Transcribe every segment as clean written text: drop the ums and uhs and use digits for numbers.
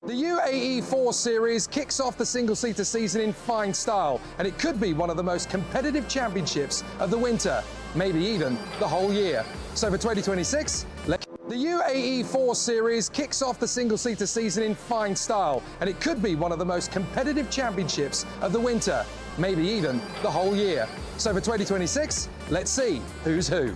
The UAE4 series kicks off the single-seater season in fine style, and it could be one of the most competitive championships of the winter, maybe even the whole year. So for 2026, the UAE4 series kicks off the single-seater season in fine style, and it could be one of the most competitive championships of the winter, maybe even the whole year. So for 2026, let's see who's who.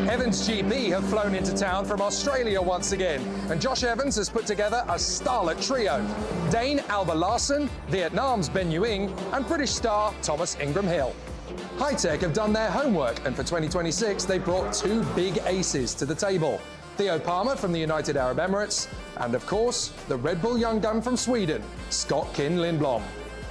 Evans GP have flown into town from Australia once again, and Josh Evans has put together a starlet trio. Dane Alba Larson, Vietnam's Ben Nguyen, and British star Thomas Ingram Hill. Hi-Tech have done their homework, and for 2026 they brought two big aces to the table. Theo Palmer from the United Arab Emirates, and of course, the Red Bull young gun from Sweden, Scott Kinn Lindblom.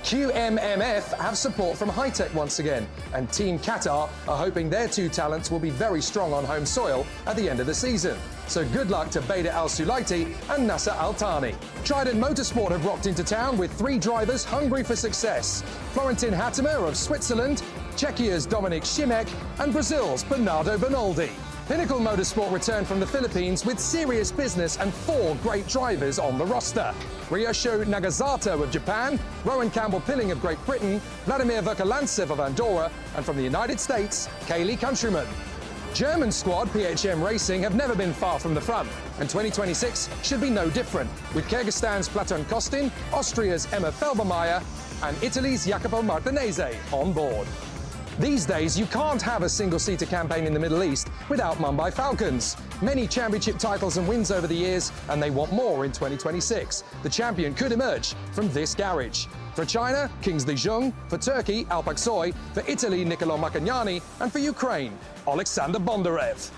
QMMF have support from Hi-Tech once again, and Team Qatar are hoping their two talents will be very strong on home soil at the end of the season. So good luck to Beda Al Sulaiti and Nasser Al Thani. Trident Motorsport have rocked into town with three drivers hungry for success. Florentin Hattemer of Switzerland, Czechia's Dominik Šimek, and Brazil's Bernardo Bernaldi. Pinnacle Motorsport returned from the Philippines with serious business and four great drivers on the roster. Ryosho Nagasato of Japan, Rowan Campbell-Pilling of Great Britain, Vladimir Verkalantsev of Andorra, and from the United States, Kaylee Countryman. German squad PHM Racing have never been far from the front, and 2026 should be no different, with Kyrgyzstan's Platon Kostin, Austria's Emma Felbermeier, and Italy's Jacopo Martinezzi on board. These days, you can't have a single-seater campaign in the Middle East without Mumbai Falcons. Many championship titles and wins over the years, and they want more in 2026. The champion could emerge from this garage. For China, Kingsley Zheng. For Turkey, Alpak Soy. For Italy, Niccolò Macagnani. And for Ukraine, Alexander Bondarev.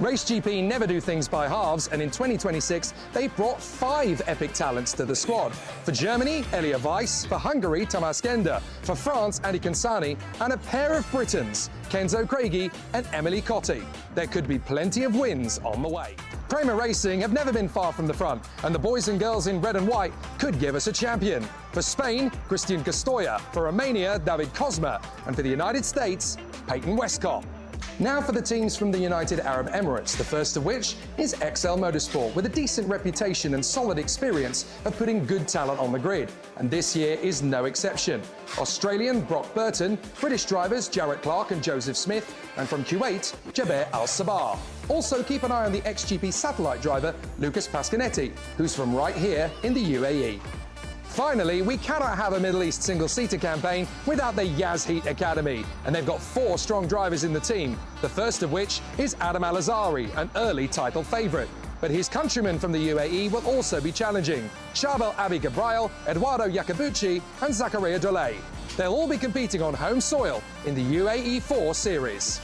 Race GP never do things by halves, and in 2026, they brought 5 epic talents to the squad. For Germany, Elia Weiss. For Hungary, Tamás Genda. For France, Andy Kansani. And a pair of Britons, Kenzo Craigie and Emily Cotti. There could be plenty of wins on the way. Prema Racing have never been far from the front, and the boys and girls in red and white could give us a champion. For Spain, Christian Castoya. For Romania, David Kozma. And for the United States, Peyton Westcott. Now for the teams from the United Arab Emirates, the first of which is XL Motorsport, with a decent reputation and solid experience of putting good talent on the grid. And this year is no exception. Australian Brock Burton, British drivers Jarrett Clark and Joseph Smith, and from Kuwait, Jaber Al-Sabah. Also keep an eye on the XGP satellite driver Lucas Pascanetti, who's from right here in the UAE. Finally, we cannot have a Middle East single-seater campaign without the Yas Heat Academy, and they've got 4 strong drivers in the team, the first of which is Adam Al-Azari, an early title favourite. But his countrymen from the UAE will also be challenging: Charbel Abi Gabriel, Eduardo Iacobucci and Zakaria Dolay. They'll all be competing on home soil in the UAE4 series.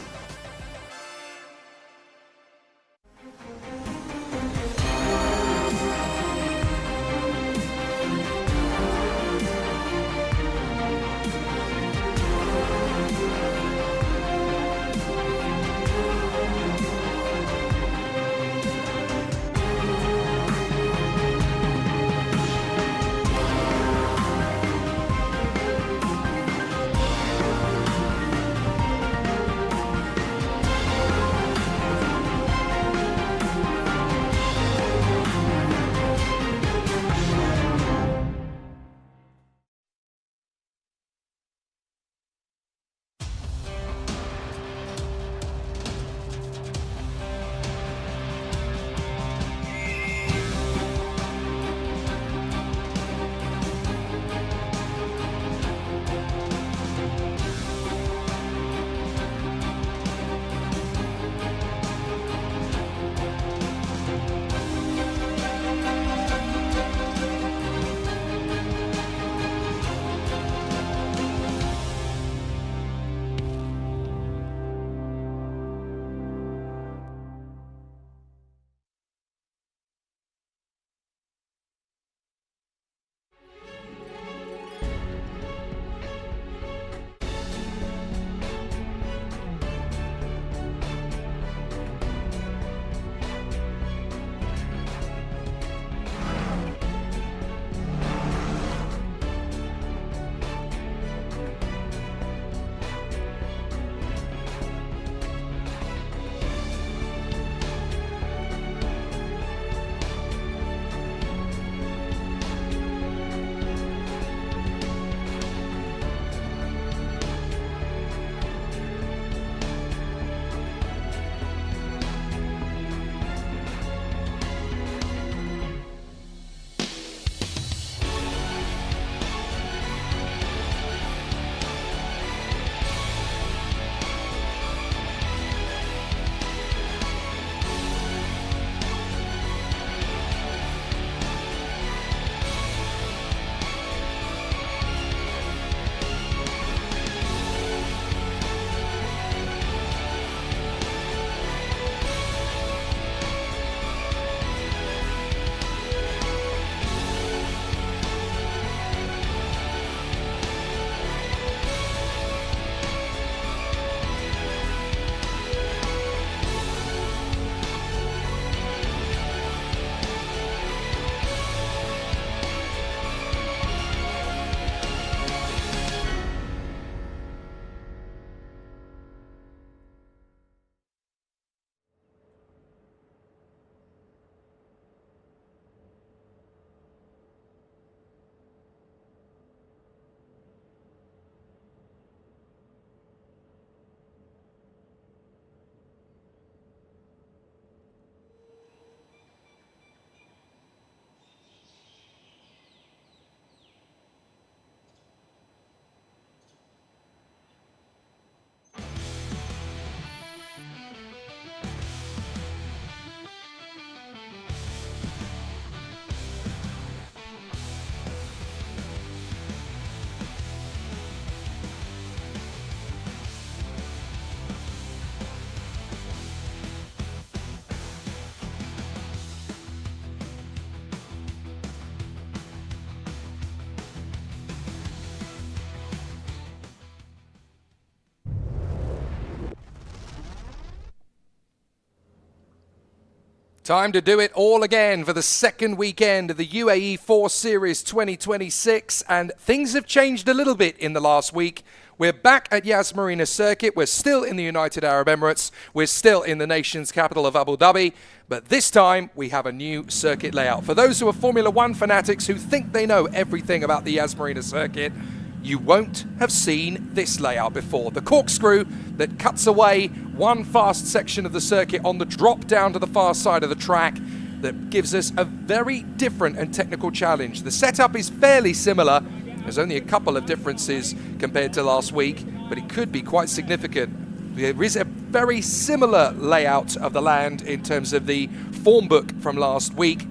Time to do it all again for the second weekend of the UAE4 Series 2026, and things have changed a little bit in the last week. We're back at Yas Marina Circuit. We're still in the United Arab Emirates. We're still in the nation's capital of Abu Dhabi, but this time we have a new circuit layout. For those who are Formula One fanatics who think they know everything about the Yas Marina Circuit, you won't have seen this layout before. The corkscrew that cuts away one fast section of the circuit on the drop down to the far side of the track that gives us a very different and technical challenge. The setup is fairly similar. There's only a couple of differences compared to last week, but it could be quite significant. There is a very similar layout of the land in terms of the form book from last week,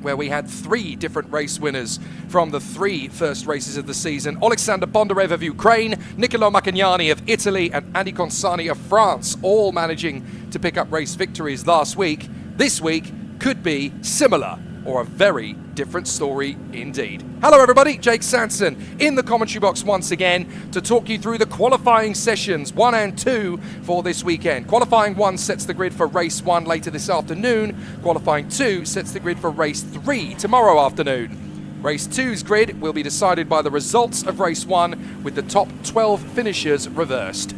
where we had 3 different race winners from the 3 first races of the season. Alexander Bondarev of Ukraine, Niccolò Macagnani of Italy, and Andy Consani of France, all managing to pick up race victories last week. This week could be similar, or a very different story indeed. Hello everybody, Jake Sanson in the commentary box once again to talk you through the qualifying sessions 1 and 2 for this weekend. Qualifying 1 sets the grid for race 1 later this afternoon. Qualifying 2 sets the grid for race 3 tomorrow afternoon. Race 2's grid will be decided by the results of race 1 with the top 12 finishers reversed.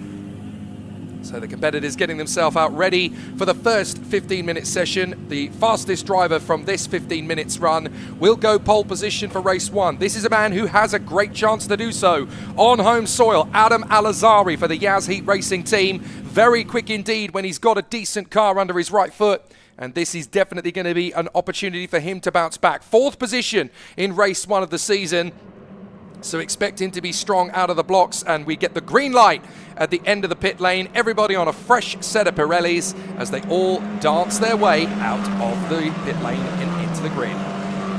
So the competitors getting themselves out ready for the first 15-minute session. The fastest driver from this 15 minutes run will go pole position for race 1. This is a man who has a great chance to do so on home soil. Adam Al-Azhari for the Yas Heat Racing team. Very quick indeed when he's got a decent car under his right foot. And this is definitely going to be an opportunity for him to bounce back. 4th position in race 1 of the season. So expect him to be strong out of the blocks, and we get the green light at the end of the pit lane. Everybody on a fresh set of Pirellis as they all dance their way out of the pit lane and into the grid.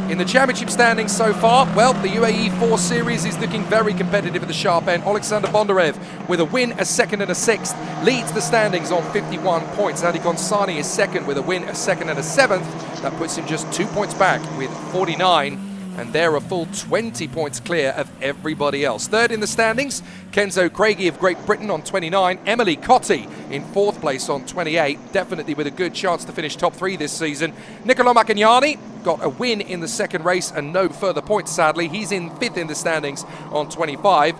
In the championship standings so far, well, the UAE4 Series is looking very competitive at the sharp end. Alexander Bondarev with a win, a 2nd and a 6th, leads the standings on 51 points. Andy Consani is 2nd with a win, a 2nd and a 7th. That puts him just 2 points back with 49. And they're a full 20 points clear of everybody else. 3rd in the standings, Kenzo Craigie of Great Britain on 29. Emily Cotti in 4th place on 28. Definitely with a good chance to finish top 3 this season. Niccolò Macagnani got a win in the 2nd race and no further points, sadly. He's in 5th in the standings on 25.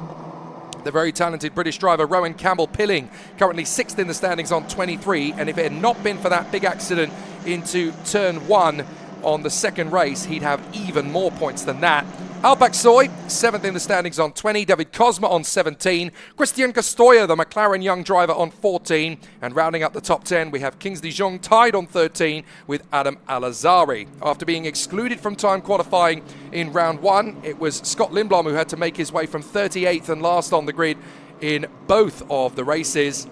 The very talented British driver Rowan Campbell-Pilling, currently 6th in the standings on 23. And if it had not been for that big accident into turn 1, on the 2nd race, he'd have even more points than that. Alpak Soy, 7th in the standings on 20. David Cosma on 17. Christian Castoya, the McLaren young driver, on 14. And rounding up the top 10, we have Kingsley Zhong tied on 13 with Adam Al-Azhari. After being excluded from time qualifying in round 1, it was Scott Lindblom who had to make his way from 38th and last on the grid in both of the races.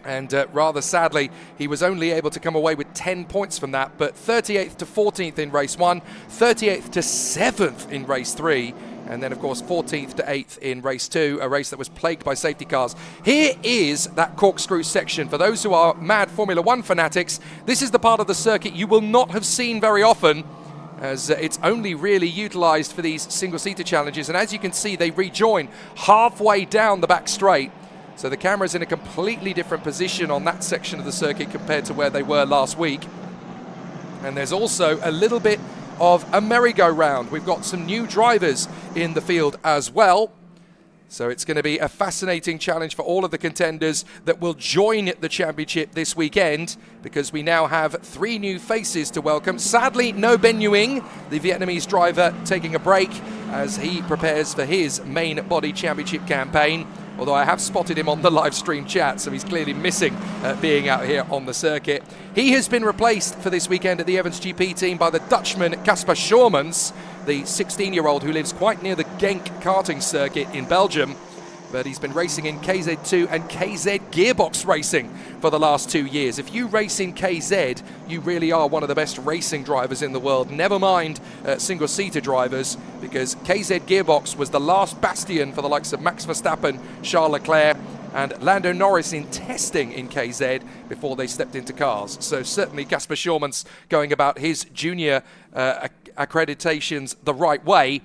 And rather sadly, he was only able to come away with 10 points from that, but 38th to 14th in race 1, 38th to 7th in race 3, and then of course 14th to 8th in race 2, a race that was plagued by safety cars. Here is that corkscrew section. For those who are mad Formula One fanatics, this is the part of the circuit you will not have seen very often, as it's only really utilized for these single-seater challenges. And as you can see, they rejoin halfway down the back straight. So the camera's in a completely different position on that section of the circuit compared to where they were last week. And there's also a little bit of a merry-go-round. We've got some new drivers in the field as well. So it's going to be a fascinating challenge for all of the contenders that will join the championship this weekend, because we now have 3 new faces to welcome. Sadly, no Ben Nguyen, the Vietnamese driver, taking a break as he prepares for his main body championship campaign. Although I have spotted him on the live stream chat, so he's clearly missing being out here on the circuit. He has been replaced for this weekend at the Evans GP team by the Dutchman Casper Schoormans, the 16-year-old who lives quite near the Genk karting circuit in Belgium. But he's been racing in KZ2 and KZ gearbox racing for the last 2 years. If you race in KZ, you really are one of the best racing drivers in the world. Never mind single-seater drivers, because KZ gearbox was the last bastion for the likes of Max Verstappen, Charles Leclerc, and Lando Norris in testing in KZ before they stepped into cars. So certainly Casper Schoormans going about his junior accreditations the right way.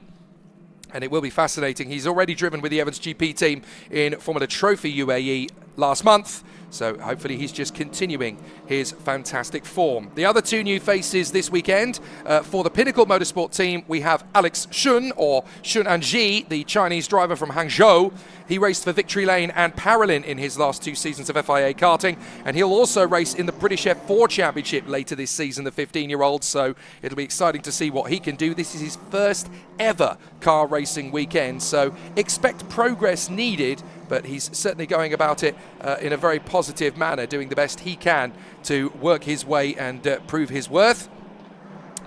And it will be fascinating. He's already driven with the Evans GP team in Formula Trophy UAE last month. So hopefully he's just continuing his fantastic form. The other two new faces this weekend for the Pinnacle Motorsport team, we have Alex Shun, or Shun Anji, the Chinese driver from Hangzhou. He raced for Victory Lane and Parolin in his last 2 seasons of FIA karting, and he'll also race in the British F4 Championship later this season, the 15-year-old, so it'll be exciting to see what he can do. This is his first ever car racing weekend, so expect progress needed, but he's certainly going about it in a very positive manner, doing the best he can to work his way and prove his worth.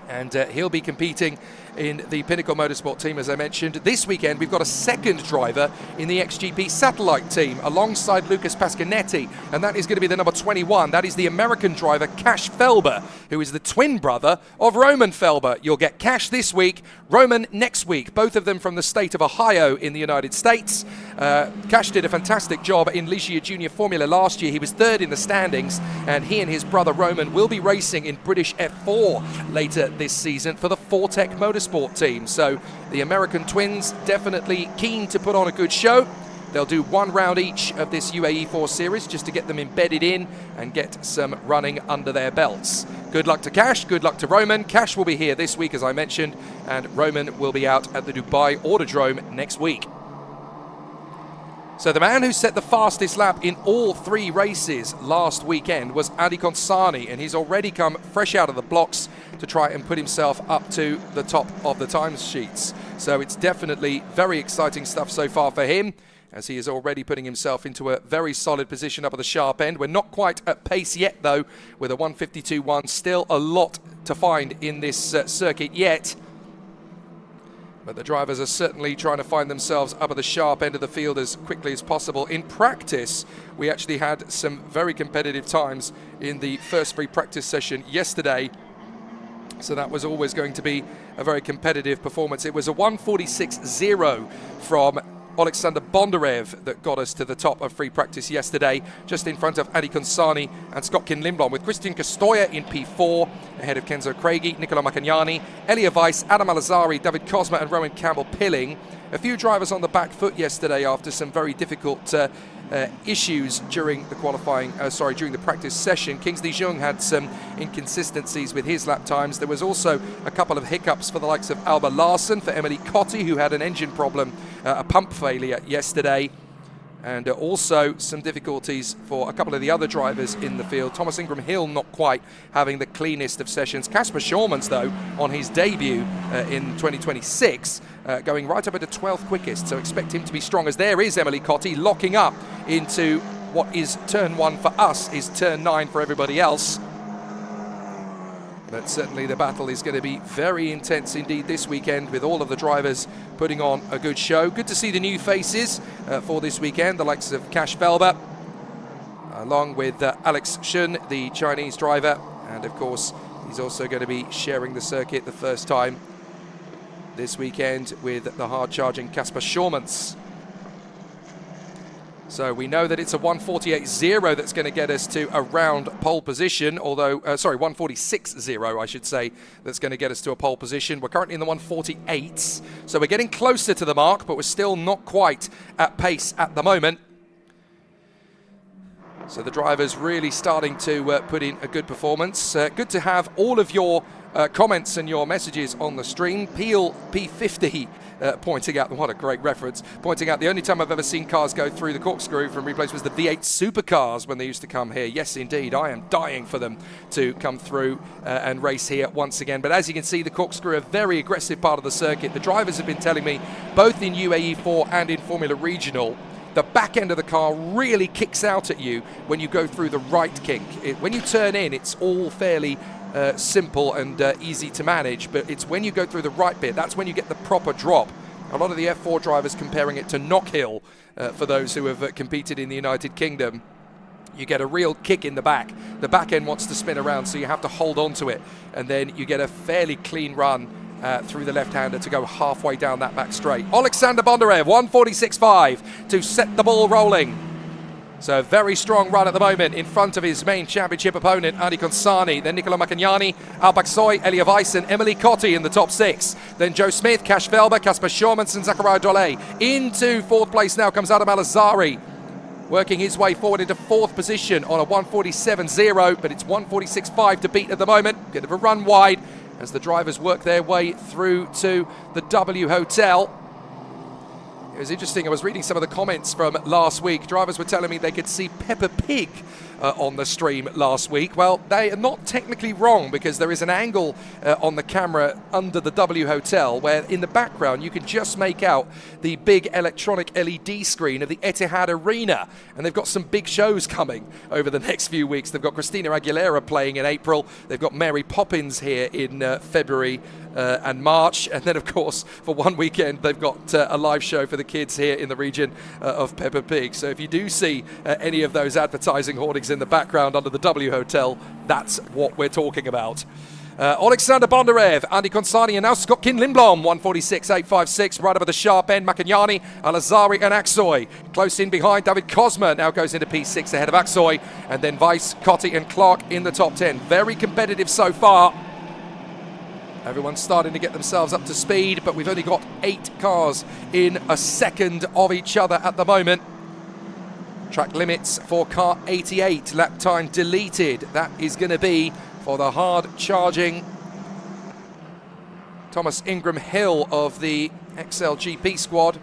And he'll be competing in the Pinnacle Motorsport team, as I mentioned. This weekend, we've got a second driver in the XGP Satellite team alongside Lucas Pascanetti, and that is going to be the number 21. That is the American driver, Cash Felber, who is the twin brother of Roman Felber. You'll get Cash this week, Roman next week, both of them from the state of Ohio in the United States. Cash did a fantastic job in Ligier Junior Formula last year. He was third in the standings, and he and his brother Roman will be racing in British F4 later this season for the Fortec Motorsport team. So the American twins definitely keen to put on a good show. They'll do 1 round each of this UAE4 series just to get them embedded in and get some running under their belts. Good luck to Cash, good luck to Roman. Cash will be here this week, as I mentioned, and Roman will be out at the Dubai Autodrome next week. So the man who set the fastest lap in all 3 races last weekend was Adi Consani, and he's already come fresh out of the blocks to try and put himself up to the top of the times sheets. So it's definitely very exciting stuff so far for him, as he is already putting himself into a very solid position up at the sharp end. We're not quite at pace yet, though, with a 152.1. Still a lot to find in this circuit yet. But the drivers are certainly trying to find themselves up at the sharp end of the field as quickly as possible. In practice, we actually had some very competitive times in the first free practice session yesterday. So that was always going to be a very competitive performance. It was a 146.0 from Alexander Bondarev that got us to the top of free practice yesterday, just in front of Adi Consani and Scott Kinlimblom, with Christian Castoya in P4, ahead of Kenzo Craigie, Nicola Macagnani, Elia Weiss, Adam Alazari, David Cosma and Rowan Campbell-Pilling. A few drivers on the back foot yesterday after some very difficult issues during the during the practice session. Kingsley Jung had some inconsistencies with his lap times. There was also a couple of hiccups for the likes of Alba Larsen, for Emily Cotti, who had an engine problem, a pump failure yesterday, and also some difficulties for a couple of the other drivers in the field. Thomas Ingram Hill not quite having the cleanest of sessions. Casper Schormans, though, on his debut in 2026, going right up into 12th quickest, so expect him to be strong, as there is Emily Cotti locking up into what is turn 1 for us, is turn 9 for everybody else. But certainly the battle is going to be very intense indeed this weekend, with all of the drivers putting on a good show. Good to see the new faces for this weekend, the likes of Cash Felber, along with Alex Shun, the Chinese driver, and of course he's also going to be sharing the circuit the first time this weekend with the hard-charging Casper Schormans. So we know that it's a 148.0 that's going to get us to around pole position, although, 146.0, I should say, that's going to get us to a pole position. We're currently in the 148s, so we're getting closer to the mark, but we're still not quite at pace at the moment. So the drivers really starting to put in a good performance. Good to have all of your comments and your messages on the stream. Peel P50 pointing out, what a great reference, pointing out the only time I've ever seen cars go through the corkscrew from replays was the V8 supercars when they used to come here. Yes, indeed, I am dying for them to come through and race here once again. But as you can see, the corkscrew, a very aggressive part of the circuit. The drivers have been telling me, both in UAE4 and in Formula Regional, the back end of the car really kicks out at you when you go through the right kink. When you turn in, it's all fairly simple and easy to manage, but it's when you go through the right bit, that's when you get the proper drop. A lot of the F4 drivers comparing it to Knockhill, for those who have competed in the United Kingdom. You get a real kick in the back. The back end wants to spin around, so you have to hold on to it, and then you get a fairly clean run through the left-hander to go halfway down that back straight. Alexander Bondarev, 146.5 to set the ball rolling. So a very strong run at the moment in front of his main championship opponent, Adi Consani. Then Nicola Macagnani, Al-Baksoy, Elia Weiss and Emily Cotti in the top 6. Then Joe Smith, Cash Felber, Casper Schormans and Zachariah Dole. Into 4th place now comes Adam Alazari. working his way forward into 4th position on a 1:47.0, but it's 1:46.5 to beat at the moment. Bit of a run wide as the drivers work their way through to the W Hotel. It was interesting, I was reading some of the comments from last week. Drivers were telling me they could see Peppa Pig on the stream last week. Well, they are not technically wrong, because there is an angle on the camera under the W Hotel where in the background you can just make out the big electronic LED screen of the Etihad Arena, and they've got some big shows coming over the next few weeks. They've got Christina Aguilera playing in April, they've got Mary Poppins here in February and March, and then of course for one weekend they've got a live show for the kids here in the region of Peppa Pig. So if you do see any of those advertising hoardings in the background under the W Hotel, that's what we're talking about. Alexander Bondarev, Andy Consani, and now Scott Lindblom, 1:46.856, right over the sharp end. Macagnani, Al-Azari and Aksoy. Close in behind, David Cosma now goes into P6 ahead of Aksoy, and then Weiss, Cotti and Clark in the top 10. Very competitive so far. Everyone's starting to get themselves up to speed, but we've only got 8 cars in a second of each other at the moment. Track limits for car 88, lap time deleted. That is going to be for the hard-charging Thomas Ingram Hill of the XLGP squad.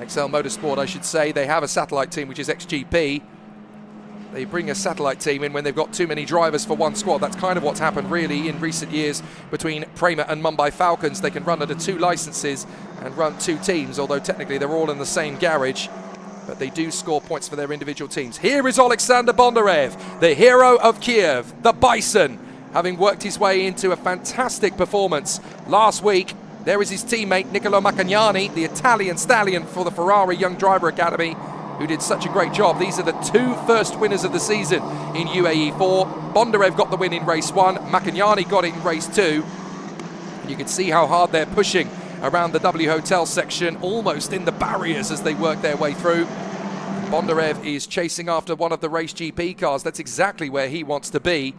XL Motorsport, I should say. They have a satellite team, which is XGP. They bring a satellite team in when they've got too many drivers for one squad. That's kind of what's happened really in recent years between Prema and Mumbai Falcons. They can run under 2 licenses and run 2 teams, although technically they're all in the same garage. But they do score points for their individual teams. Here is Alexander Bondarev, the hero of Kiev, the Bison, having worked his way into a fantastic performance last week. There is his teammate Niccolò Macagnani, the Italian stallion for the Ferrari Young Driver Academy, who did such a great job. These are the 2 first winners of the season in UAE4. Bondarev got the win in race 1, Macagnani got it in race 2. And you can see how hard they're pushing around the W Hotel section, almost in the barriers as they work their way through. Bondarev is chasing after one of the race GP cars. That's exactly where he wants to be.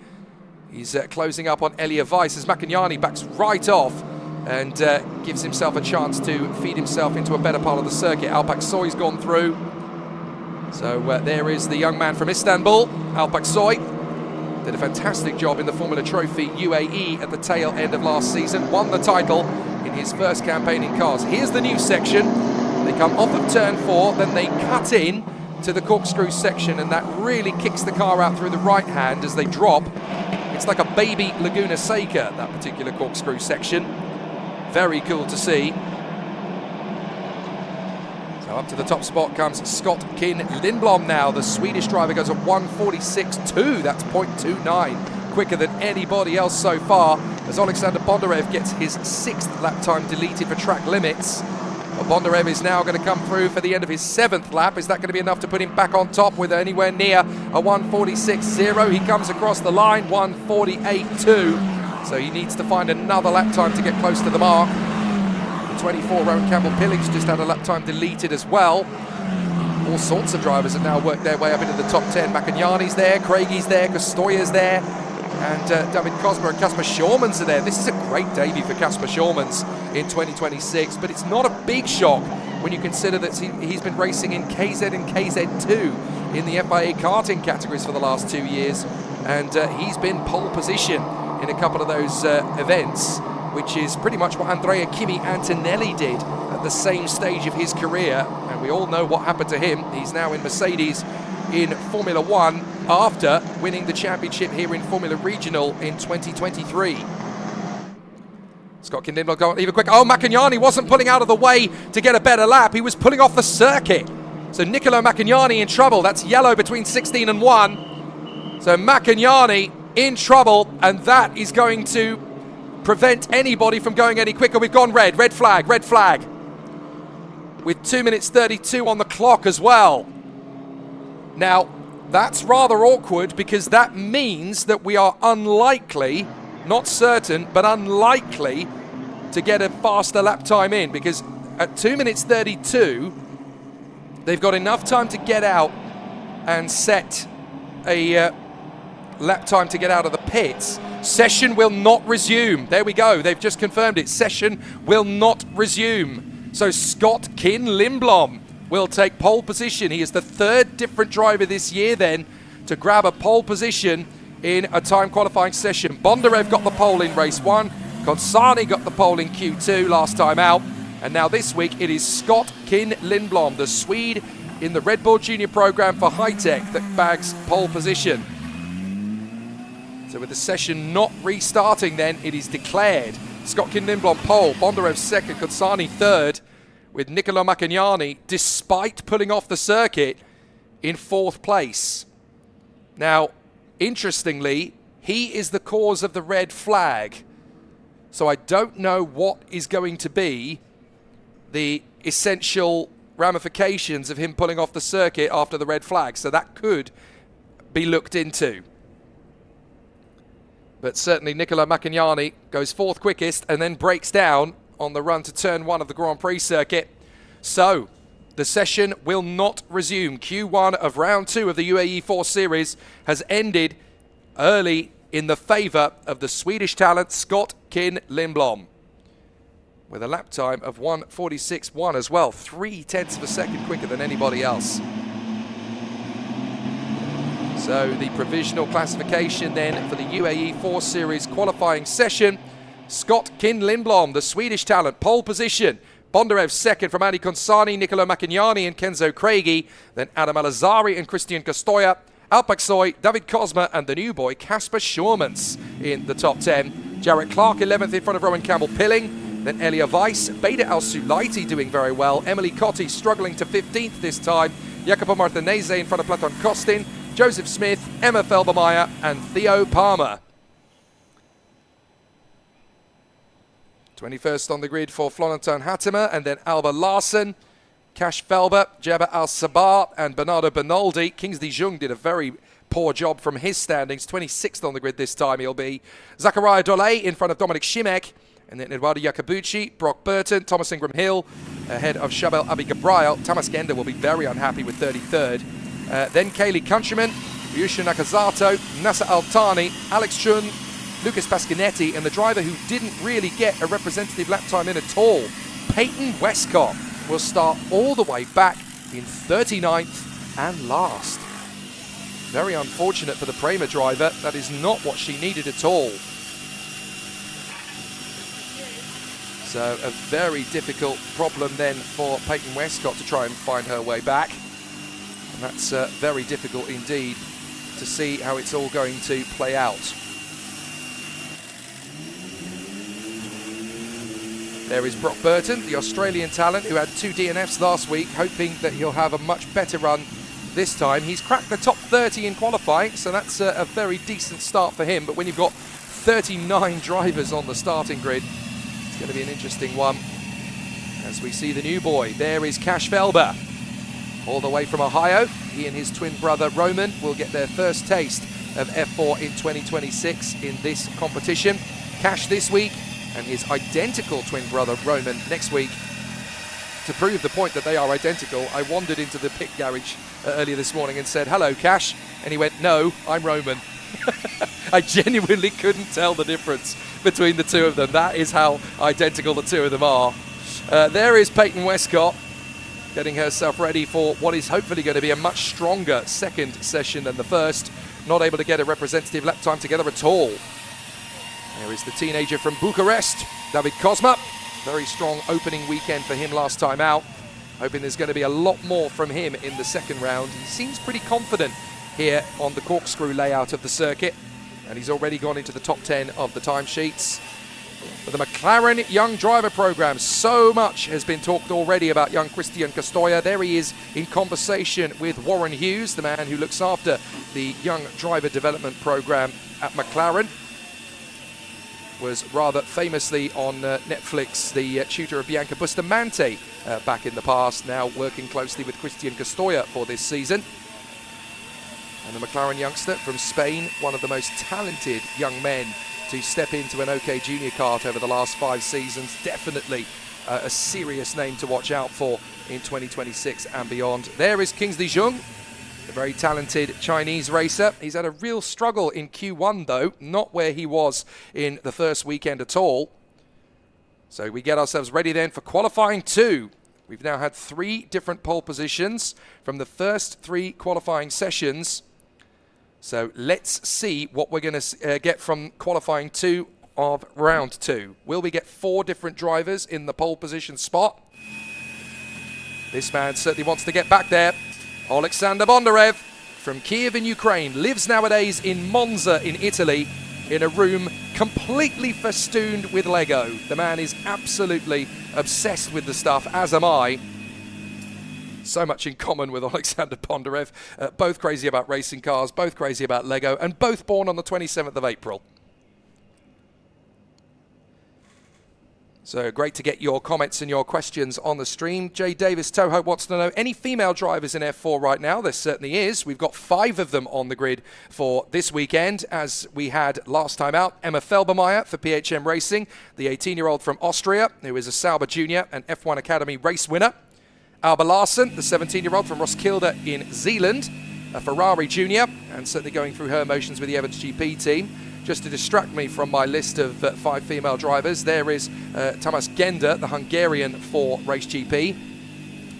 He's closing up on Elia Weiss as Macagnani backs right off and gives himself a chance to feed himself into a better part of the circuit. Alpak Soy's gone through. So there is the young man from Istanbul, Alpak Soy. Did a fantastic job in the Formula Trophy UAE at the tail end of last season. Won the title in his first campaign in cars. Here's the new section. They come off of turn 4, then they cut in to the corkscrew section, and that really kicks the car out through the right hand as they drop. It's like a baby Laguna Seca, that particular corkscrew section. Very cool to see. So up to the top spot comes Scott Lindblom now. The Swedish driver goes at 1:46.2. That's 0.29 quicker than anybody else so far, as Alexander Bondarev gets his 6th lap time deleted for track limits. Well, Bondarev is now going to come through for the end of his 7th lap. Is that going to be enough to put him back on top with anywhere near a 1:46.0? He comes across the line, 1:48.2. So he needs to find another lap time to get close to the mark. The 24, Rowan Campbell-Pillings, just had a lap time deleted as well. All sorts of drivers have now worked their way up into the top 10. Macagnani's there, Craigie's there, Costoya's there, and David Cosma and Kasper Schormans are there. This is a great debut for Kasper Schormans in 2026, but it's not a big shock when you consider that he's been racing in KZ and KZ2 in the FIA karting categories for the last 2 years, and he's been pole position in a couple of those events, which is pretty much what Andrea Kimi Antonelli did at the same stage of his career, and we all know what happened to him. He's now in Mercedes in Formula 1 after winning the championship here in Formula Regional in 2023. Scott Lindblom going even quick. Oh, Macagnani wasn't pulling out of the way to get a better lap. He was pulling off the circuit. So Niccolò Macagnani in trouble. That's yellow between 16 and 1. So Macagnani in trouble, and that is going to prevent anybody from going any quicker. We've gone red. Red flag. Red flag. With 2 minutes 32 on the clock as well. Now, that's rather awkward because that means that we are unlikely, not certain, but unlikely to get a faster lap time in, because at 2 minutes 32, they've got enough time to get out and set a lap time to get out of the pits. Session will not resume. There we go. They've just confirmed it. Session will not resume. So Scott Lindblom will take pole position. He is the third different driver this year then to grab a pole position in a time qualifying session. Bondarev got the pole in race 1. Consani got the pole in Q2 last time out. And now this week it is Scott Kin Lindblom, the Swede in the Red Bull Junior program for high-tech, that bags pole position. So with the session not restarting then, it is declared Scott Kin Lindblom pole, Bondarev second, Consani third, with Nicolo Maccagnani, despite pulling off the circuit, in 4th place. Now, interestingly, he is the cause of the red flag. So I don't know what is going to be the essential ramifications of him pulling off the circuit after the red flag. So that could be looked into. But certainly Nicolo Maccagnani goes 4th quickest and then breaks down on the run to turn 1 of the Grand Prix circuit. So the session will not resume. Q1 of round 2 of the UAE4 series has ended early in the favour of the Swedish talent Scott Kin Lindblom, with a lap time of 1:46.1 as well, 0.3 of a second quicker than anybody else. So the provisional classification then for the UAE4 series qualifying session: Scott Kin Lindblom, the Swedish talent, pole position. Bondarev second from Adi Consani, Nicolo Maccagnani and Kenzo Craigie. Then Adam Alazari and Christian Castoya. Alpaxoy, David Cosma and the new boy Casper Schurmans in the top 10. Jarrett Clark 11th in front of Rowan Campbell-Pilling. Then Elia Weiss, Beda Al-Sulaiti doing very well. Emily Cotti struggling to 15th this time. Jacopo Martinese in front of Platon Kostin. Joseph Smith, Emma Felbermeyer and Theo Palmer. 21st on the grid for Florentin Hattemer and then Alba Larsen. Cash Felber, Jabba Al-Sabat and Bernardo Bernaldi. Kingsley Jung did a very poor job from his standings. 26th on the grid this time he'll be. Zachariah Dole in front of Dominic Šimek. And then Eduardo Jacobucci, Brock Burton, Thomas Ingram Hill ahead of Shabel Abi Gabriel. Thomas Gender will be very unhappy with 33rd. Then Kaylee Countryman, Ryusha Nakazato, Nasser Al-Thani, Alex Chun, Lucas Pasquinetti, and the driver who didn't really get a representative lap time in at all, Peyton Westcott, will start all the way back in 39th and last. Very unfortunate for the Prema driver. That is not what she needed at all. So a very difficult problem then for Peyton Westcott to try and find her way back. And that's very difficult indeed to see how it's all going to play out. There is Brock Burton, the Australian talent who had 2 DNFs last week, hoping that he'll have a much better run this time. He's cracked the top 30 in qualifying, so that's a very decent start for him. But when you've got 39 drivers on the starting grid, it's going to be an interesting one. As we see the new boy, there is Cash Felber, all the way from Ohio. He and his twin brother Roman will get their first taste of F4 in 2026 in this competition. Cash this week, and his identical twin brother Roman next week. To prove the point that they are identical, I wandered into the pit garage earlier this morning and said, "Hello, Cash," and he went, "No, I'm Roman." I genuinely couldn't tell the difference between the two of them. That is how identical the two of them are. There is Peyton Westcott getting herself ready for what is hopefully going to be a much stronger second session than the first. Not able to get a representative lap time together at all. There is the teenager from Bucharest, David Cosma. Very strong opening weekend for him last time out. Hoping there's going to be a lot more from him in the second round. He seems pretty confident here on the corkscrew layout of the circuit. And he's already gone into the top 10 of the timesheets. For the McLaren Young Driver Program, so much has been talked already about young Christian Castoya. There he is in conversation with Warren Hughes, the man who looks after the Young Driver Development Program at McLaren. Was rather famously on Netflix the tutor of Bianca Bustamante back in the past, now working closely with Christian Castoya for this season. And the McLaren youngster from Spain, one of the most talented young men to step into an OK Junior kart over the last 5 seasons. Definitely a serious name to watch out for in 2026 and beyond. There is Kingsley Jung, the very talented Chinese racer. He's had a real struggle in Q1 though, not where he was in the first weekend at all. So we get ourselves ready then for qualifying 2. We've now had 3 different pole positions from the first 3 qualifying sessions. So let's see what we're going to get from qualifying 2 of round 2. Will we get 4 different drivers in the pole position spot? This man certainly wants to get back there. Alexander Bondarev from Kiev in Ukraine lives nowadays in Monza in Italy in a room completely festooned with Lego. The man is absolutely obsessed with the stuff, as am I. So much in common with Alexander Bondarev. Both crazy about racing cars, both crazy about Lego, and both born on the 27th of April. So great to get your comments and your questions on the stream. Jay Davis Toho wants to know, any female drivers in F4 right now? There certainly is. We've got 5 of them on the grid for this weekend, as we had last time out. Emma Felbermeyer for PHM Racing, the 18-year-old from Austria, who is a Sauber Junior and F1 Academy race winner. Alba Larsen, the 17-year-old from Roskilde in Zealand, a Ferrari Junior, and certainly going through her motions with the Evans GP team. Just to distract me from my list of 5 female drivers, there is Tamás Gender, the Hungarian for Race GP.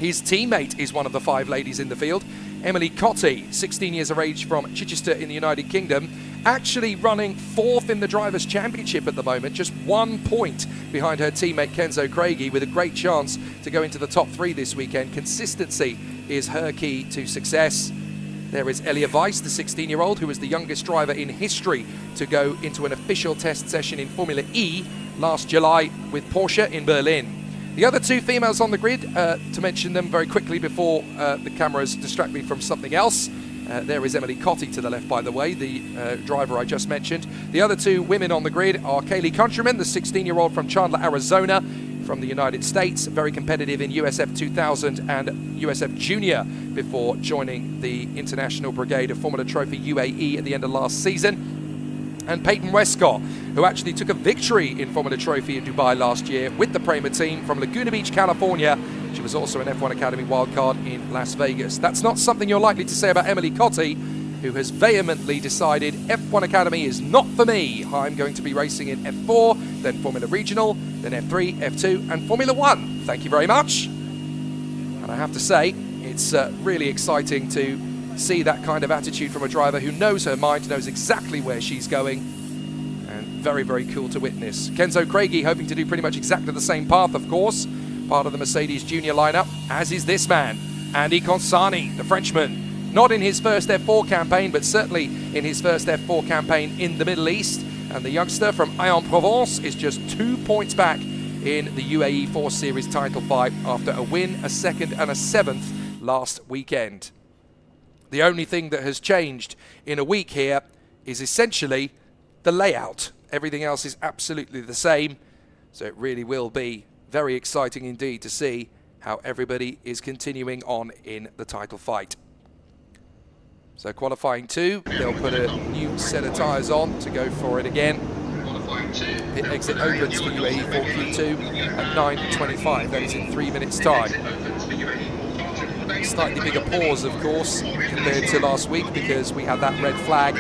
His teammate is one of the 5 ladies in the field. Emily Cotti, 16 years of age from Chichester in the United Kingdom, actually running 4th in the Drivers' Championship at the moment, just 1 point behind her teammate Kenzo Craigie, with a great chance to go into the top 3 this weekend. Consistency is her key to success. There is Elia Weiss, the 16-year-old, who was the youngest driver in history to go into an official test session in Formula E last July with Porsche in Berlin. The other 2 females on the grid, to mention them very quickly before the cameras distract me from something else. There is Emily Cotti to the left, by the way, the driver I just mentioned. The other 2 women on the grid are Kaylee Countryman, the 16-year-old from Chandler, Arizona, from the United States, very competitive in USF 2000 and USF Junior before joining the International Brigade of Formula Trophy UAE at the end of last season. And Peyton Westcott, who actually took a victory in Formula Trophy in Dubai last year with the Prema team from Laguna Beach, California. She was also an F1 Academy wildcard in Las Vegas. That's not something you're likely to say about Emily Cotti, who has vehemently decided F1 Academy is not for me. I'm going to be racing in F4, then Formula Regional, then F3, F2, and Formula 1. Thank you very much. And I have to say, it's really exciting to see that kind of attitude from a driver who knows her mind, knows exactly where she's going, and very, very cool to witness. Kenzo Craigie hoping to do pretty much exactly the same path, of course, part of the Mercedes Junior lineup, as is this man, Andy Consani, the Frenchman. Not in his first F4 campaign, but certainly in his first F4 campaign in the Middle East. And the youngster from Aix-en-Provence is just 2 points back in the UAE4 Series title fight after a win, a 2nd and a 7th last weekend. The only thing that has changed in a week here is essentially the layout. Everything else is absolutely the same. So it really will be very exciting indeed to see how everybody is continuing on in the title fight. So qualifying 2, they'll put a new set of tyres on to go for it again. Pit exit opens for UAE4 Q2 at 9:25, that is in 3 minutes time. Slightly bigger pause, of course, compared to last week, because we had that red flag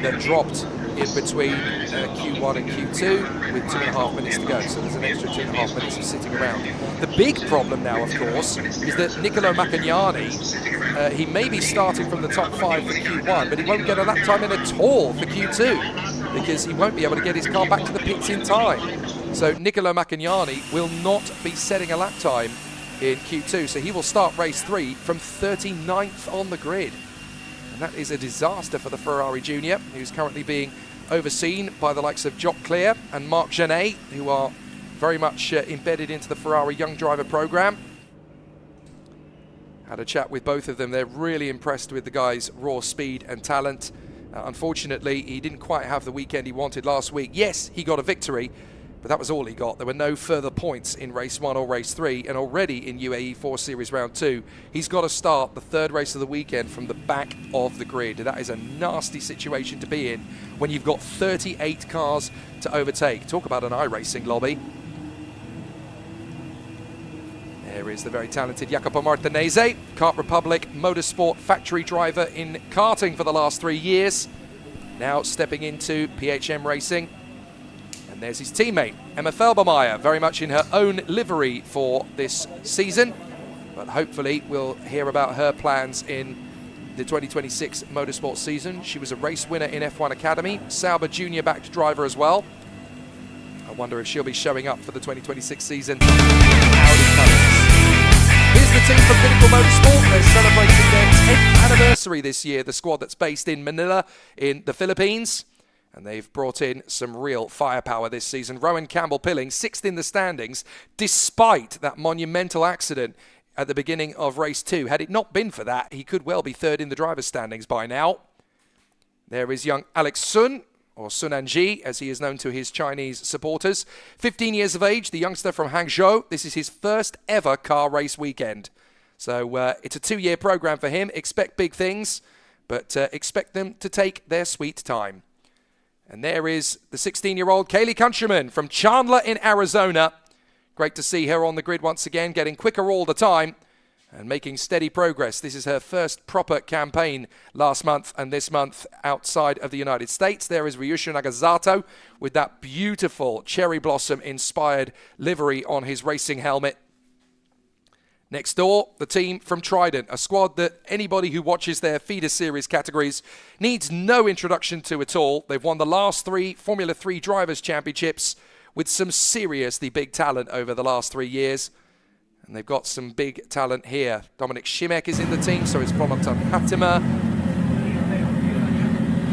that dropped in between Q1 and Q2 with 2.5 minutes to go, so there's an extra 2.5 minutes of sitting around. The big problem now, of course, is that Niccolò Maccagnani, he may be starting from the top 5 for Q1, but he won't get a lap time in at all for Q2, because he won't be able to get his car back to the pits in time. So Niccolò Maccagnani will not be setting a lap time in Q2, so he will start race 3 from 39th on the grid. And that is a disaster for the Ferrari Junior, who's currently being overseen by the likes of Jock Clear and Marc Genet, who are very much embedded into the Ferrari Young Driver program. Had a chat with both of them. They're really impressed with the guy's raw speed and talent. Unfortunately, he didn't quite have the weekend he wanted last week. Yes, he got a victory, but that was all he got. There were no further points in race 1 or race 3, and already in UAE4 Series round 2, he's got to start the 3rd race of the weekend from the back of the grid. That is a nasty situation to be in when you've got 38 cars to overtake. Talk about an iRacing lobby. There is the very talented Jacopo Martinese, Kart Republic Motorsport factory driver in karting for the last 3 years. Now stepping into PHM Racing. And there's his teammate, Emma Felbermeyer, very much in her own livery for this season. but hopefully we'll hear about her plans in the 2026 motorsport season. She was a race winner in F1 Academy, Sauber Junior backed driver as well. I wonder if she'll be showing up for the 2026 season in Audi colours. Here's the team from Pinnacle Motorsport. They're celebrating their 10th anniversary this year, the squad that's based in Manila in the Philippines. And they've brought in some real firepower this season. Rowan Campbell-Pilling, 6th in the standings, despite that monumental accident at the beginning of race 2. Had it not been for that, he could well be 3rd in the driver's standings by now. There is young Alex Sun, or Sun Anji, as he is known to his Chinese supporters. 15 years of age, the youngster from Hangzhou. This is his first ever car race weekend. So it's a 2-year program for him. Expect big things, but expect them to take their sweet time. And there is the 16-year-old Kaylee Countryman from Chandler in Arizona. Great to see her on the grid once again, getting quicker all the time and making steady progress. This is her first proper campaign last month and this month outside of the United States. There is Ryusha Nagasato with that beautiful cherry blossom-inspired livery on his racing helmet. Next door, the team from Trident, a squad that anybody who watches their feeder series categories needs no introduction to at all. They've won the last 3 Formula 3 Drivers' Championships with some seriously big talent over the last 3 years. And they've got some big talent here. Dominic Šimek is in the team, so is Volatan Hatima.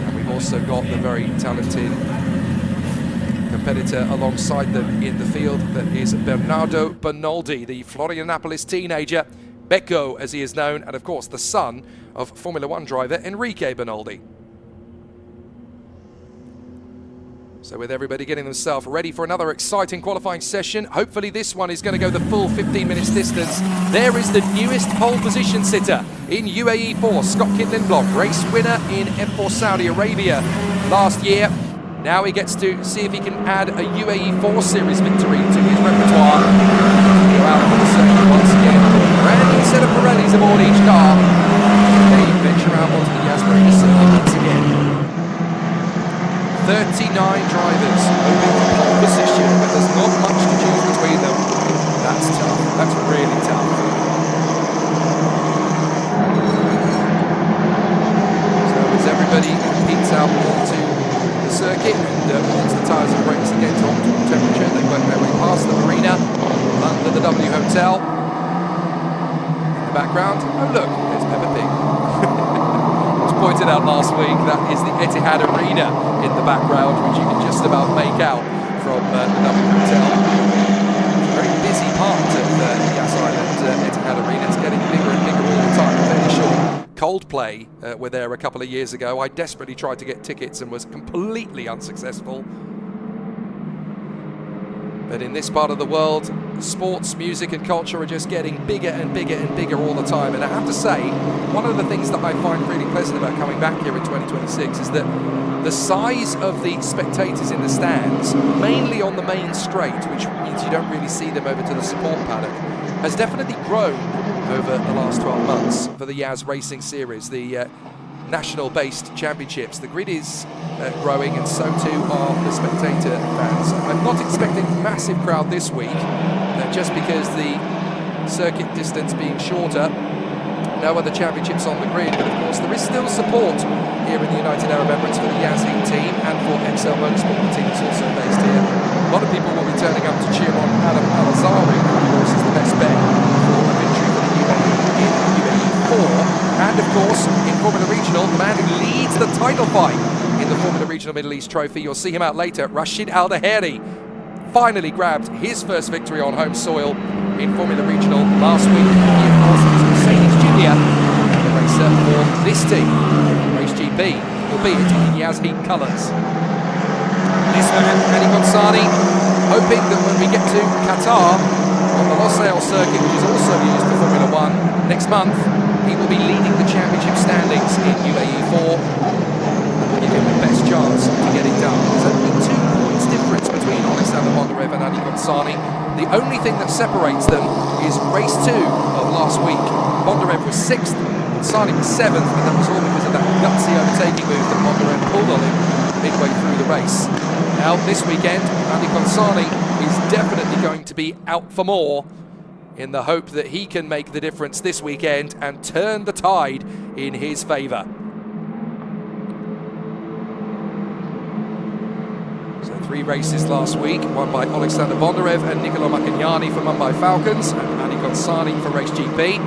And we've also got the very talented competitor alongside them in the field, that is Bernardo Bernoldi, the Florianopolis teenager, Becco as he is known, and of course the son of Formula 1 driver Enrique Bernoldi. So with everybody getting themselves ready for another exciting qualifying session, hopefully this one is going to go the full 15 minutes distance. There is the newest pole position sitter in UAE4, Scott Kidlin-Block, race winner in F4 Saudi Arabia last year. Now he gets to see if he can add a UAE4 series victory to his repertoire. Go out on the circuit once again. Brand new set of Pirellis aboard each car. They venture out onto the Yasmarina circuit once again. 39 drivers hoping for pole position, but there's not much to choose between them. That's tough. That's really tough. So as everybody competes out onto the circuit and once the tyres and brakes again to optimal temperature, they work their way past the marina under the W Hotel. In the background, oh look, there's Peppa Pig. As pointed out last week, that is the Etihad Arena in the background, which you can just about make out from the W Hotel. It's a very busy part of the Yas Island Etihad Arena. It's getting bigger and bigger all the time. I'm fairly sure Coldplay were there a couple of years ago. I desperately tried to get tickets and was completely unsuccessful. But in this part of the world, sports, music and culture are just getting bigger and bigger and bigger all the time. And I have to say, one of the things that I find really pleasant about coming back here in 2026 is that the size of the spectators in the stands, mainly on the main straight, which means you don't really see them over to the support paddock, has definitely grown over the last 12 months for the Yas Racing Series, the national-based championships. The grid is growing, and so too are the spectator fans. I'm not expecting a massive crowd this week, just because the circuit distance being shorter. No other championships on the grid, but of course there is still support here in the United Arab Emirates for the Yas Heat team and for XL Motorsport, the team that's also based here. A lot of people will be turning up to cheer on Adam Al-Azari, who of course is the best bet for a victory for the UAE in UAE4. And of course, in Formula Regional, the man who leads the title fight in the Formula Regional Middle East Trophy, you'll see him out later, Rashid Al-Daheri, finally grabbed his first victory on home soil in Formula Regional last week. He, of course, is Mercedes Junior, the racer for this team, Race GP, albeit in Yas Heat colours. This man, Andy Consani, hoping that when we get to Qatar, on the Losail circuit, which is also used for Formula 1, next month, he will be leading the championship standings in UAE4. That will give him the best chance to get it done. There's only 2 points difference between Alexander Bondarev and Andy Consani. The only thing that separates them is race 2 of last week. Bondarev was 6th, Consani was 7th, and that was all because of that gutsy overtaking move that Bondarev pulled on him midway through the race. Now, this weekend, Andy Consani is definitely going to be out for more. in the hope that he can make the difference this weekend and turn the tide in his favour. So 3 races last week, won by Alexander Bondarev and Nicolo Macchignani for Mumbai Falcons and Adi Ghonsani for Race GP.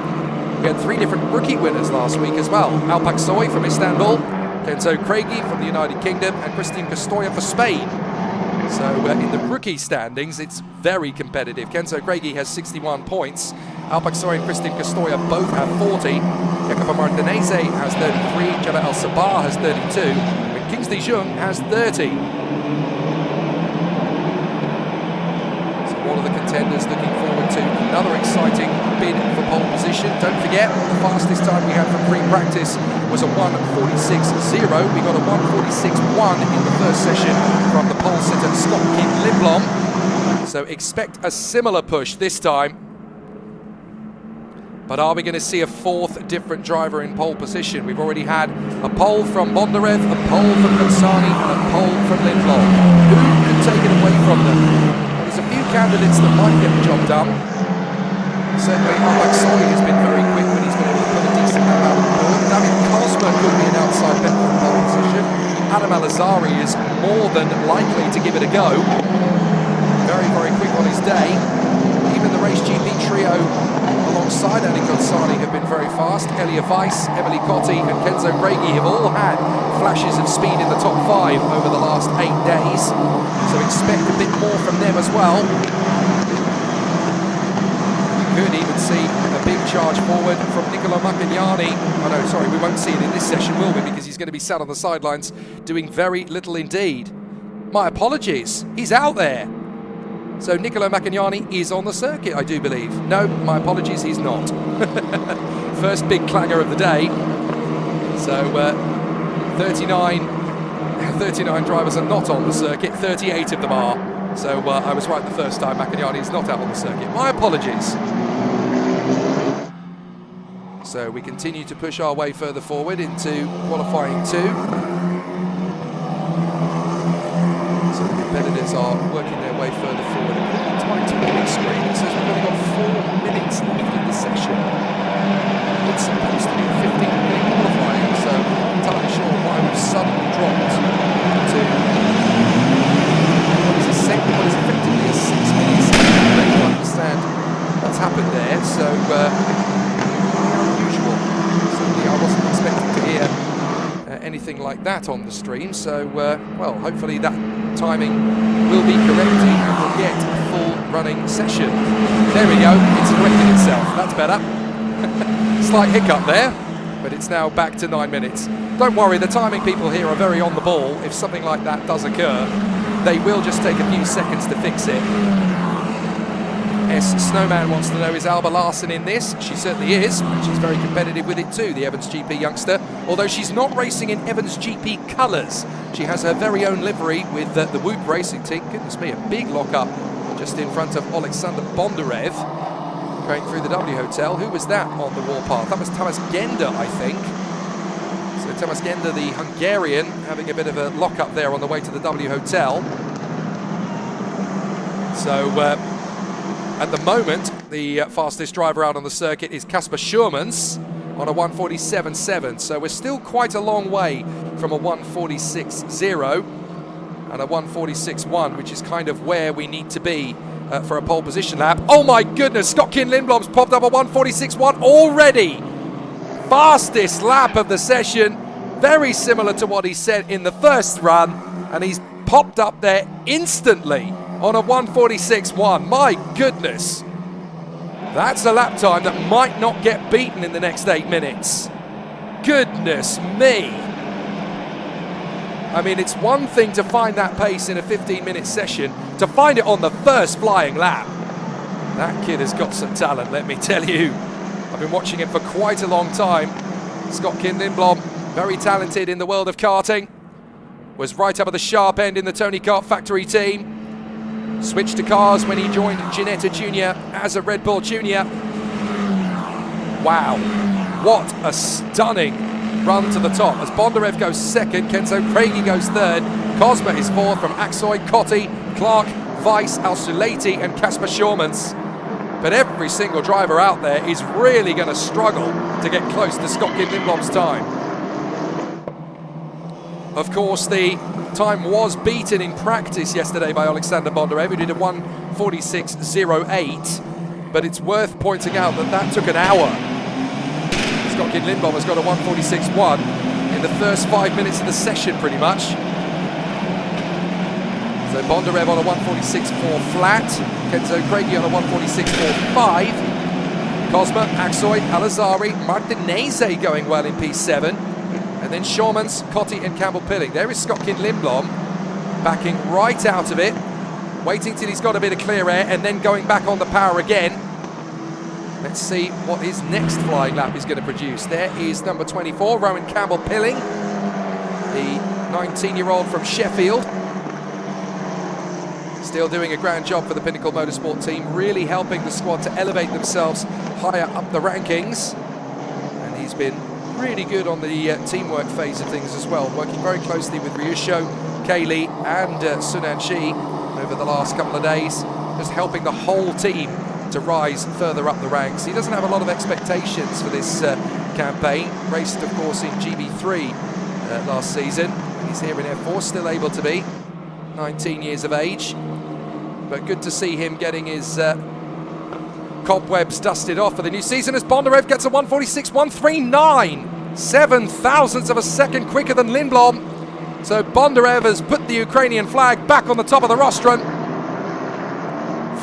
We had 3 different rookie winners last week as well. Alpak Soy from Istanbul, Kenzo Craigie from the United Kingdom and Christian Castoya for Spain. So in the rookie standings, it's very competitive. Kenzo Craigie has 61 points. Alpak Soy and Christian Castoya both have 40. Jacopo Martinez has 33. Jabba El Sabah has 32. And Kingsley Jung has 30. So all of the contenders looking forward to another exciting bid for pole position. Don't forget, the fastest time we had from free practice was a 1:46.0. We got a 1:46.1 in the first session from the pole sitter Scott Kim Lindblom. So expect a similar push this time. But are we going to see a 4th different driver in pole position? We've already had a pole from Bondarev, a pole from Ghonsani and a pole from Lindblom. Who could take it away from them? Well, there's a few candidates that might get the job done. Certainly, Alpak Soy has been very quick when he's been able to put a decent lap out of the board. David Cosma could be an outside bet for pole position. Adam Alazari is more than likely to give it a go. Very, very quick on his day. Even the Race GP trio alongside Adi Ghonsani have been very fast. Elia Weiss, Emily Cotti and Kenzo Craigie have all had flashes of speed in the top 5 over the last 8 days. So expect a bit more from them as well. Could even see a big charge forward from Nicolo Macchignani. Oh no, sorry, we won't see it in this session, will we? Because he's going to be sat on the sidelines doing very little indeed. My apologies, he's out there. So Nicolo Macchignani is on the circuit, I do believe. No, my apologies, he's not. First big clanger of the day. So 39 drivers are not on the circuit, 38 of them are. So I was right the first time, Macchignani is not out on the circuit. My apologies. So we continue to push our way further forward into qualifying 2. So the competitors are working their way further forward. And time to the big screen, it says we've only got 4 minutes left in the session. It's supposed to be a 15-minute qualifying, so I'm not entirely sure why we've suddenly dropped to what is effectively a 6 minutes. I don't understand what's happened there, so unusual. Certainly I wasn't expecting to hear anything like that on the stream, so well, hopefully that timing will be corrected and we'll get a full running session. There we go, it's corrected itself, that's better. Slight hiccup there, but it's now back to 9 minutes. Don't worry, the timing people here are very on the ball. If something like that does occur, they will just take a few seconds to fix it. S. Snowman wants to know, is Alba Larsen in this? She certainly is, and she's very competitive with it too, the Evans GP youngster. Although she's not racing in Evans GP colours. She has her very own livery with the Whoop Racing team. Goodness me, a big lock-up just in front of Alexander Bondarev. Going through the W Hotel. Who was that on the warpath? That was Tamas Genda, I think. So Tamas Genda, the Hungarian, having a bit of a lock-up there on the way to the W Hotel. So at the moment, the fastest driver out on the circuit is Kasper Schurmans on a 1:47.7. So we're still quite a long way from a 1:46.0 and a 1:46.1, which is kind of where we need to be for a pole position lap. Oh my goodness, Scott Kim Lindblom's popped up a 1:46.1 already. Fastest lap of the session, very similar to what he said in the first run, and he's popped up there instantly on a 1:46.1. My goodness. That's a lap time that might not get beaten in the next 8 minutes. Goodness me. I mean, it's one thing to find that pace in a 15-minute session, to find it on the first flying lap. That kid has got some talent, let me tell you. I've been watching him for quite a long time. Scott Kim Lindblom, very talented in the world of karting. Was right up at the sharp end in the Tony Kart Factory team. Switched to cars when he joined Ginetta Junior as a Red Bull Junior. Wow, what a stunning run to the top. As Bondarev goes second, Kenzo Craigie goes third. Cosma is fourth from Aksoy, Cotti, Clark, Weiss, Al-Sulaiti and Kasper Schurmans. But every single driver out there is really going to struggle to get close to Scott Lindblom's time. Of course, the time was beaten in practice yesterday by Alexander Bondarev, who did a 1:46.08, but it's worth pointing out that that took an hour. Scott Lindblom has got a 1:46.1 in the first 5 minutes of the session, pretty much. So Bondarev on a 1:46.4 flat, Kenzo Craigie on a 1:46.45, Cosma, Aksoy, Alazari, Martinez going well in P7, and then Shawmans, Cotti and Campbell-Pilling. There is Scott Lindblom backing right out of it, waiting till he's got a bit of clear air and then going back on the power again. Let's see what his next flying lap is going to produce. There is number 24, Rowan Campbell-Pilling, the 19-year-old from Sheffield. Still doing a grand job for the Pinnacle Motorsport team, really helping the squad to elevate themselves higher up the rankings. And he's been really good on the teamwork phase of things as well, working very closely with Ryusho, Kaylee and Sunan Shi over the last couple of days, just helping the whole team to rise further up the ranks. He doesn't have a lot of expectations for this campaign. Raced, of course, in GB3 last season. He's here in F4, still able to be 19 years of age. But good to see him getting his cobwebs dusted off for the new season as Bondarev gets a 1:46.139, 0.07 of a second quicker than Lindblom. So Bondarev has put the Ukrainian flag back on the top of the rostrum.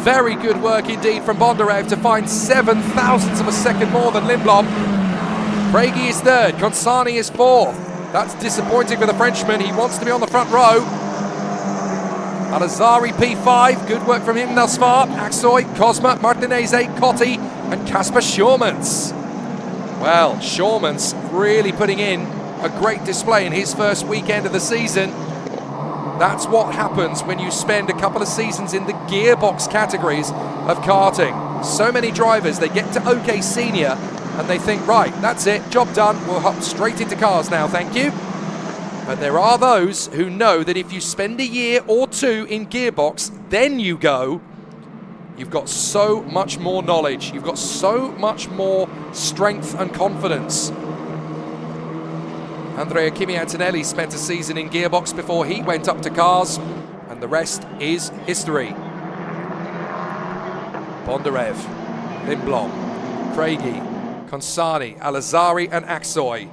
Very good work indeed from Bondarev to find 0.07 of a second more than Lindblom. Craigie is third, Consani is fourth. That's disappointing for the Frenchman. He wants to be on the front row. Alazari P5, good work from him thus far. Aksoy, Cosma, Martinez, Cotti and Kasper Shawmans. Well, Shawmans really putting in a great display in his first weekend of the season. That's what happens when you spend a couple of seasons in the gearbox categories of karting. So many drivers, they get to OK Senior and they think, right, that's it, job done, we'll hop straight into cars now, thank you. But there are those who know that if you spend a year or two in gearbox, then you go, you've got so much more knowledge, you've got so much more strength and confidence. Andrea Kimi Antonelli spent a season in gearbox before he went up to cars, and the rest is history. Bondarev, Lindblom, Craigie, Consani, Alazari and Aksoy.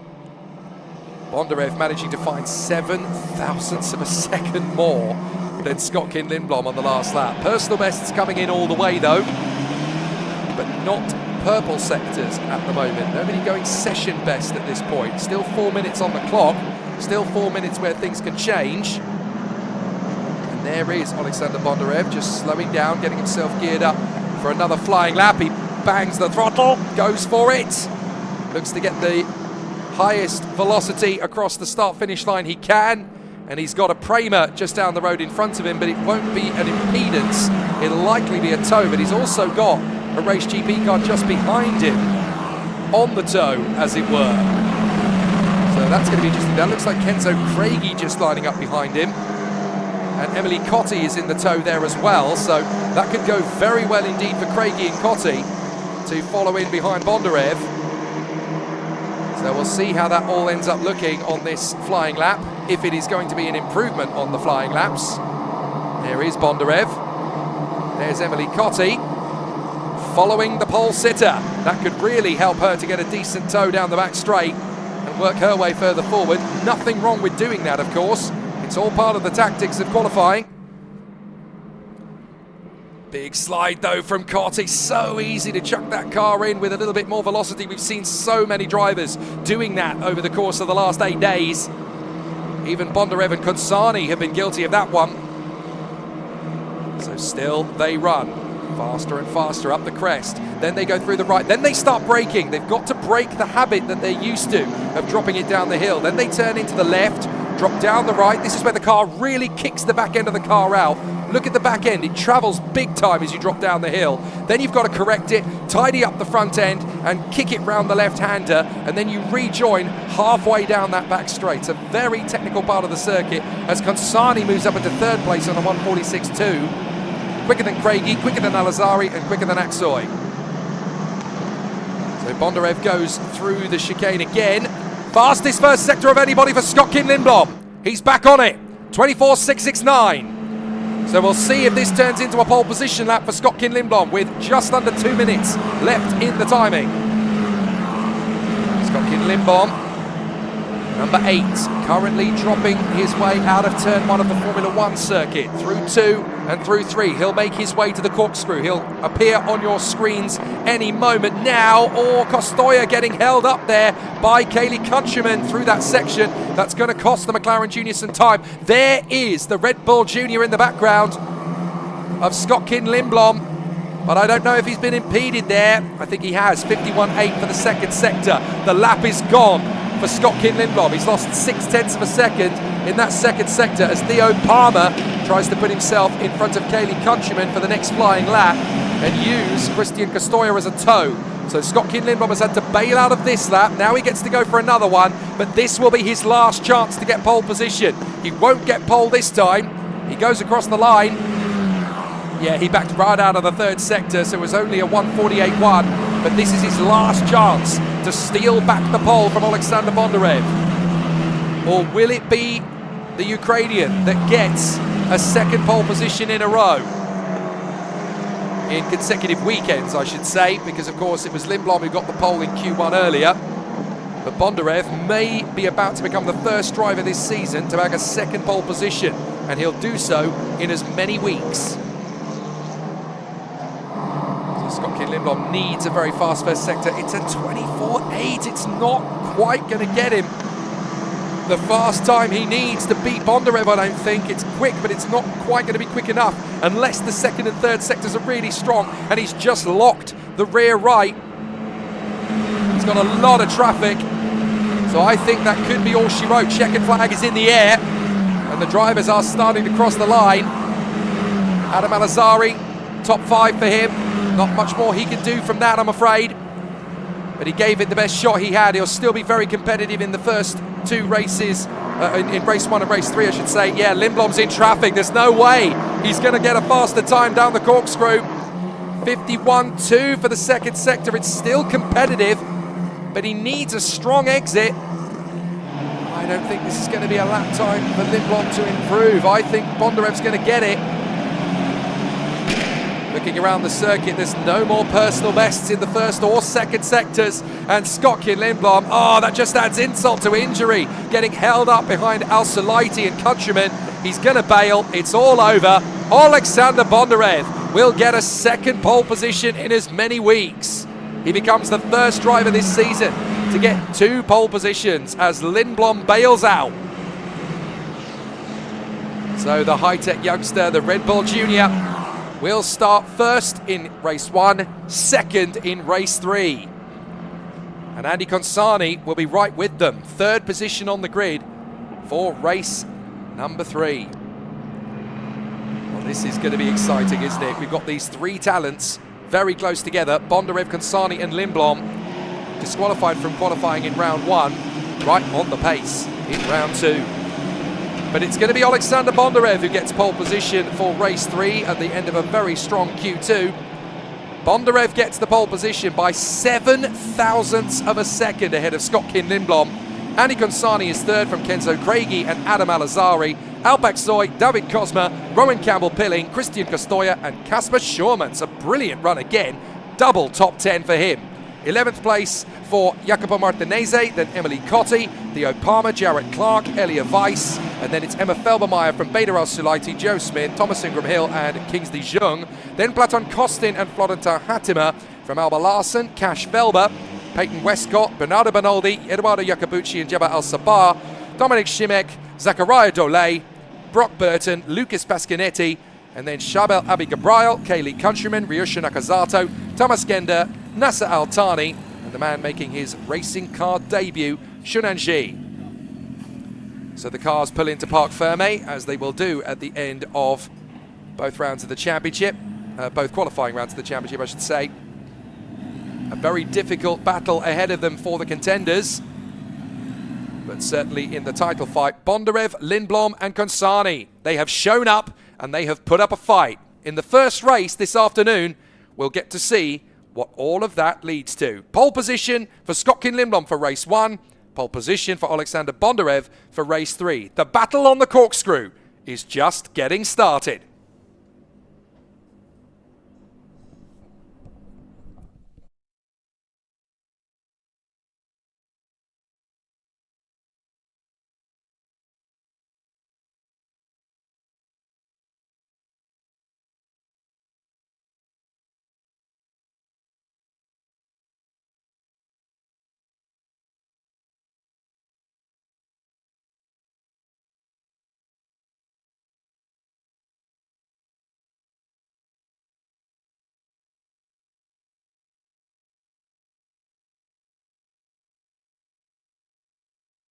Bondarev managing to find 0.07 of a second more than Scott Lindblom on the last lap. Personal bests coming in all the way though, but not purple sectors at the moment. Nobody going session best at this point. Still 4 minutes on the clock, still 4 minutes where things can change. And there is Alexander Bondarev just slowing down, getting himself geared up for another flying lap. He bangs the throttle, goes for it, looks to get the highest velocity across the start-finish line he can, and he's got a Prema just down the road in front of him, but it won't be an impedance, it'll likely be a tow, but he's also got a race GP car just behind him on the tow, as it were. So that's going to be interesting. That looks like Kenzo Craigie just lining up behind him, and Emily Cotti is in the tow there as well, so that could go very well indeed for Craigie and Cotti to follow in behind Bondarev. So we'll see how that all ends up looking on this flying lap, if it is going to be an improvement on the flying laps. There is Bondarev. There's Emily Cotti following the pole sitter. That could really help her to get a decent tow down the back straight and work her way further forward. Nothing wrong with doing that, of course. It's all part of the tactics of qualifying. Big slide though from Cotti, so easy to chuck that car in with a little bit more velocity. We've seen so many drivers doing that over the course of the last 8 days. Even Bondarev and Consani have been guilty of that one. So still they run faster and faster up the crest. Then they go through the right, then they start braking. They've got to break the habit that they're used to of dropping it down the hill. Then they turn into the left, drop down the right. This is where the car really kicks the back end of the car out. Look at the back end, it travels big time as you drop down the hill. Then you've got to correct it, tidy up the front end and kick it round the left-hander, and then you rejoin halfway down that back straight. It's a very technical part of the circuit as Consani moves up into third place on a 1:46.2. quicker than Craigie, quicker than Al-Azhari, and quicker than Aksoy. So Bondarev goes through the chicane again. Fastest first sector of anybody for Skotkin Lindblom. He's back on it, 24.669. So we'll see if this turns into a pole position lap for Skotkin Lindblom with just under 2 minutes left in the timing. Skotkin Lindblom, number 8, currently dropping his way out of turn 1 of the Formula 1 circuit, through 2 and through 3. He'll make his way to the corkscrew. He'll appear on your screens any moment now. Or Costoya getting held up there by Kaylee Countryman through that section. That's going to cost the McLaren Junior some time. There is the Red Bull Junior in the background of Skotkin Lindblom, but I don't know if he's been impeded there. I think he has. 51.8 for the second sector. The lap is gone for Skotkin Lindblom. He's lost 0.6 of a second in that second sector as Theo Palmer tries to put himself in front of Kaylee Countryman for the next flying lap and use Christian Costoya as a tow. So Skotkin Lindblom has had to bail out of this lap. Now he gets to go for another one, but this will be his last chance to get pole position. He won't get pole this time. He goes across the line. Yeah, he backed right out of the third sector, so it was only a 1:48.1, but this is his last chance to steal back the pole from Alexander Bondarev. Or will it be the Ukrainian that gets a second pole position in a row? In consecutive weekends, I should say, because of course it was Lindblom who got the pole in Q1 earlier. But Bondarev may be about to become the first driver this season to bag a second pole position, and he'll do so in as many weeks. Skotkin Lindblom needs a very fast first sector. It's a 24.8. It's not quite going to get him the fast time he needs to beat Bondarev, I don't think. It's quick, but it's not quite going to be quick enough unless the second and third sectors are really strong, and he's just locked the rear right. He's got a lot of traffic, so I think that could be all she wrote. Checkered flag is in the air, and the drivers are starting to cross the line. Adam Al-Azhari, top 5 for him. Not much more he can do from that, I'm afraid. But he gave it the best shot he had. He'll still be very competitive in the first 2 races, in race 1 and race 3, I should say. Yeah, Lindblom's in traffic. There's no way he's going to get a faster time down the corkscrew. 51.2 for the second sector. It's still competitive, but he needs a strong exit. I don't think this is going to be a lap time for Lindblom to improve. I think Bondarev's going to get it. Looking around the circuit, there's no more personal bests in the first or second sectors. And Skotkin Lindblom, oh, that just adds insult to injury. Getting held up behind Al-Sulaiti and Countryman. He's going to bail. It's all over. Alexander Bondarev will get a second pole position in as many weeks. He becomes the first driver this season to get 2 pole positions as Lindblom bails out. So the high-tech youngster, the Red Bull Junior, will start first in race 1, second in race 3. And Andy Consani will be right with them. 3rd position on the grid for race number 3. Well, this is going to be exciting, isn't it? We've got these 3 talents very close together. Bondarev, Consani and Lindblom disqualified from qualifying in round 1, right on the pace in round 2. But it's going to be Alexander Bondarev who gets pole position for race 3 at the end of a very strong Q2. Bondarev gets the pole position by 7 thousandths of a second ahead of Skotkin Lindblom. Andy Consani is 3rd from Kenzo Craigie and Adam Al-Azhari. Alpak Soy, David Cosma, Rowan Campbell-Pilling, Christian Costoya and Kasper Schurman. It's a brilliant run again. Double top 10 for him. 11th place for Jacopo Martinese, then Emily Cotti, Theo Palmer, Jarrett Clark, Elia Weiss, and then it's Emma Felbermeyer from Beta Al-Sulaiti, Joe Smith, Thomas Ingram Hill and Kingsley Jung. Then Platon Kostin and Florentin Hattimer from Alba Larsen, Cash Felber, Peyton Westcott, Bernardo Bonaldi, Eduardo Iacobucci and Jeba Al-Sabah, Dominic Shimek, Zachariah Dole, Brock Burton, Lucas Pasquinetti, and then Shabel Abi Gabriel, Kaylee Countryman, Ryusha Nakazato, Thomas Gender, Nasser Al-Thani, and the man making his racing car debut, Shunanji. So the cars pull into Parc Fermé, as they will do at the end of both rounds of the championship, both qualifying rounds of the championship, I should say. A very difficult battle ahead of them for the contenders, but certainly in the title fight. Bondarev, Lindblom and Consani, they have shown up and they have put up a fight. in the first race this afternoon. We'll get to see what all of that leads to. Pole position for Scott Lindblom for race 1. Pole position for Alexander Bondarev for race 3. The battle on the corkscrew is just getting started.